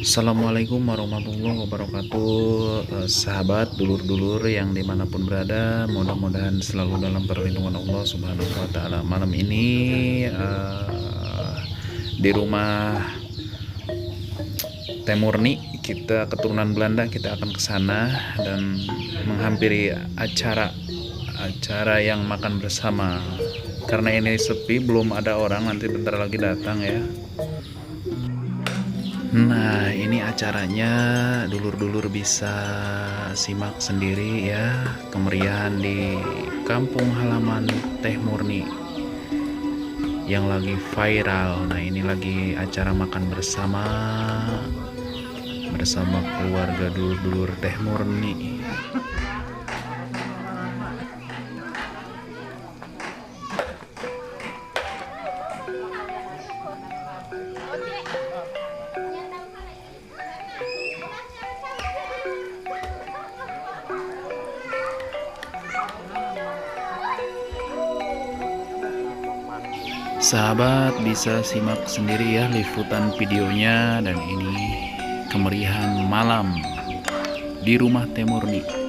Assalamualaikum warahmatullahi wabarakatuh. Sahabat, dulur-dulur yang dimanapun berada, mudah-mudahan selalu dalam perlindungan Allah Subhanahu wa Ta'ala. Malam ini di rumah Teh Murni, kita keturunan Belanda, kita akan ke sana dan menghampiri acara yang makan bersama. Karena ini sepi, belum ada orang, nanti bentar lagi datang ya. Nah, ini acaranya, dulur-dulur bisa simak sendiri ya, kemeriahan di kampung halaman Teh Murni yang lagi viral. Nah, ini lagi acara makan bersama keluarga dulur-dulur Teh Murni. Sahabat bisa simak sendiri ya liputan videonya, dan ini kemeriahan malam di rumah Teh Murni.